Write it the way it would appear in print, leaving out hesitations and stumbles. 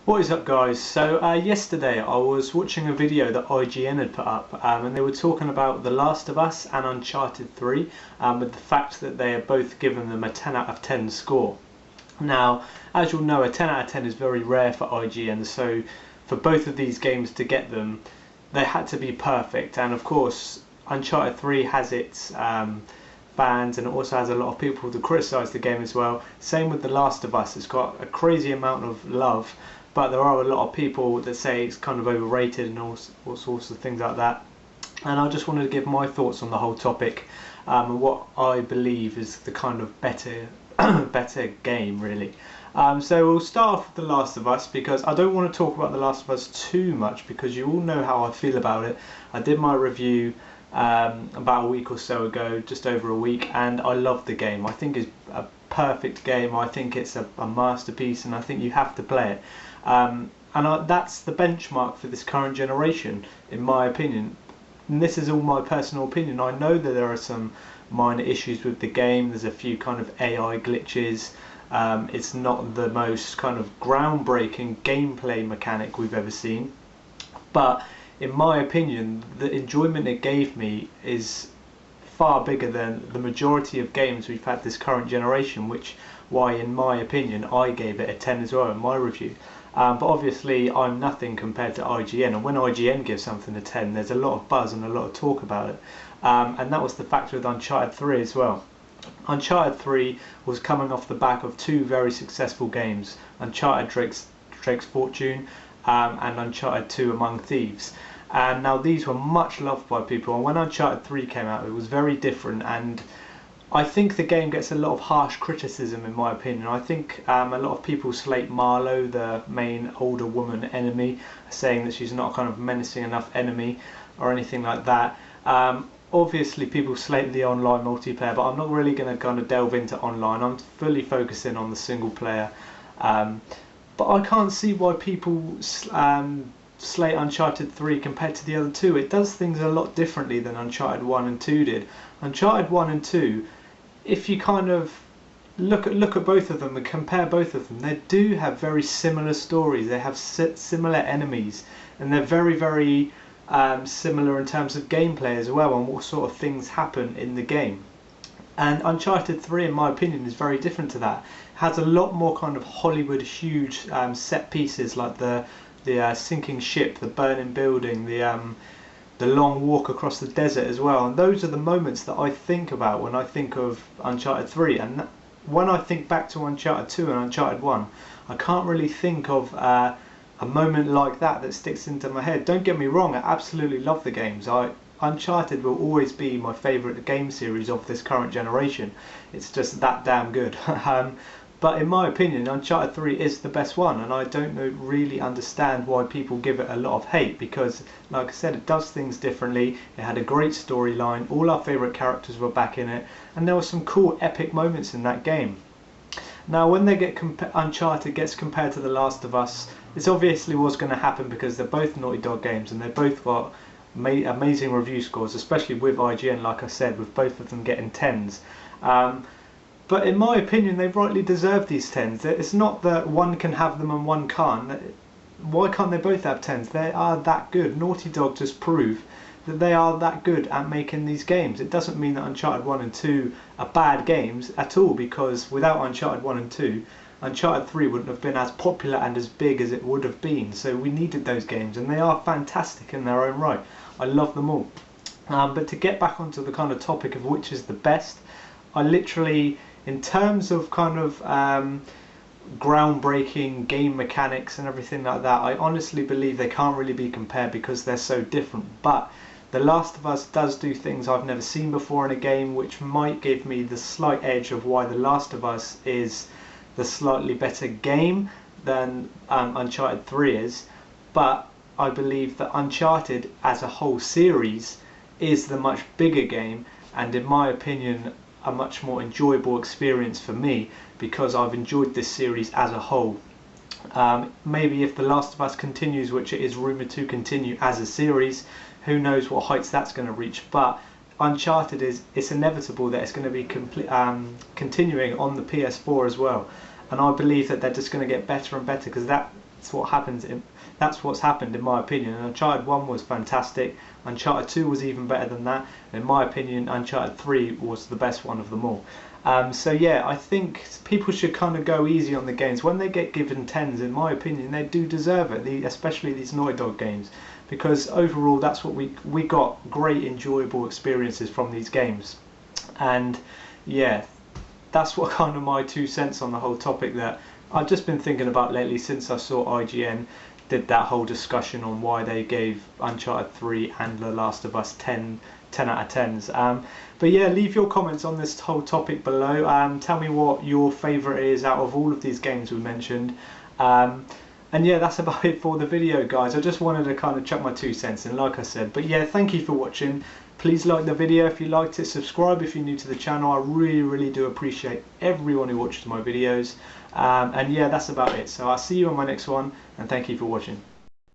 What is up, guys? So yesterday I was watching a video that IGN had put up, and they were talking about The Last of Us and Uncharted 3, with the fact that they are both given them a 10 out of 10 score. Now, as you'll know, a 10 out of 10 is very rare for IGN, so for both of these games to get them, they had to be perfect. And of course, Uncharted 3 has its fans, and it also has a lot of people to criticise the game as well. Same with The Last of Us. It's got a crazy amount of love, but there are a lot of people that say it's kind of overrated and all sorts of things like that. And I just wanted to give my thoughts on the whole topic, and what I believe is the kind of better game, really. So we'll start off with The Last of Us, because I don't want to talk about The Last of Us too much, because you all know how I feel about it. I did my review about a week or so ago, just over a week, and I love the game. I think it's a perfect game. I think it's a masterpiece, and I think you have to play it. That's the benchmark for this current generation, in my opinion. And this is all my personal opinion. I know that there are some minor issues with the game. There's a few kind of AI glitches. It's not the most kind of groundbreaking gameplay mechanic we've ever seen, but in my opinion, the enjoyment it gave me is far bigger than the majority of games we've had this current generation, which why, in my opinion, I gave it a 10 as well in my review. But obviously I'm nothing compared to IGN, and when IGN gives something a 10, there's a lot of buzz and a lot of talk about it. And that was the factor with Uncharted 3 as well. Uncharted 3 was coming off the back of two very successful games, Uncharted Drake's Fortune and Uncharted 2 Among Thieves. And now these were much loved by people, and when Uncharted 3 came out, it was very different. And I think the game gets a lot of harsh criticism, in my opinion. I think a lot of people slate Marlowe, the main older woman enemy, saying that she's not a kind of menacing enough enemy or anything like that. Obviously people slate the online multiplayer, but I'm not really going to kind of delve into online. I'm fully focusing on the single player. But I can't see why people slate Uncharted 3 compared to the other two. It does things a lot differently than Uncharted 1 and 2 did. Uncharted 1 and 2, if you kind of look at both of them and compare both of them, they do have very similar stories. They have similar enemies, and they're very similar in terms of gameplay as well, and what sort of things happen in the game. And Uncharted 3, in my opinion, is very different to that. It has a lot more kind of Hollywood huge set pieces, like the sinking ship, the burning building, the long walk across the desert as well. And those are the moments that I think about when I think of Uncharted 3. And when I think back to Uncharted 2 and Uncharted 1, I can't really think of a moment like that sticks into my head. Don't get me wrong, I absolutely love the games. Uncharted will always be my favourite game series of this current generation. It's just that damn good. But in my opinion, Uncharted 3 is the best one, and I don't really understand why people give it a lot of hate, because, like I said, it does things differently. It had a great storyline, all our favourite characters were back in it, and there were some cool epic moments in that game. Now, when they get Uncharted gets compared to The Last of Us, this obviously was going to happen because they're both Naughty Dog games, and they both got amazing review scores, especially with IGN, like I said, with both of them getting 10s. But in my opinion, they rightly deserve these 10s. It's not that one can have them and one can't. Why can't they both have 10s? They are that good. Naughty Dog just prove that they are that good at making these games. It doesn't mean that Uncharted 1 and 2 are bad games at all, because without Uncharted 1 and 2, Uncharted 3 wouldn't have been as popular and as big as it would have been. So we needed those games, and they are fantastic in their own right. I love them all. But to get back onto the kind of topic of which is the best, I literally, in terms of kind of groundbreaking game mechanics and everything like that, I honestly believe they can't really be compared because they're so different. But The Last of Us does do things I've never seen before in a game, which might give me the slight edge of why The Last of Us is the slightly better game than Uncharted 3 is. But I believe that Uncharted as a whole series is the much bigger game, and in my opinion a much more enjoyable experience for me, because I've enjoyed this series as a whole. Maybe if The Last of Us continues, which it is rumoured to continue as a series, who knows what heights that's going to reach. But Uncharted it's inevitable that it's going to be continuing on the PS4 as well, and I believe that they're just going to get better and better, because that that's what's happened in my opinion. And Uncharted 1 was fantastic, Uncharted 2 was even better than that, and in my opinion Uncharted 3 was the best one of them all. So yeah, I think people should kind of go easy on the games. When they get given 10s, in my opinion, they do deserve it, especially these Naughty Dog games, because overall that's what we got great enjoyable experiences from these games. And yeah, that's what kind of my 2 cents on the whole topic that I've just been thinking about lately since I saw IGN did that whole discussion on why they gave Uncharted 3 and The Last of Us 10 out of 10s. But yeah, leave your comments on this whole topic below. Tell me what your favourite is out of all of these games we mentioned. And yeah, that's about it for the video, guys. I just wanted to kind of chuck my 2 cents in, like I said. But yeah, thank you for watching. Please like the video if you liked it, subscribe if you're new to the channel. I really do appreciate everyone who watches my videos. And yeah, that's about it. So I'll see you on my next one, and thank you for watching.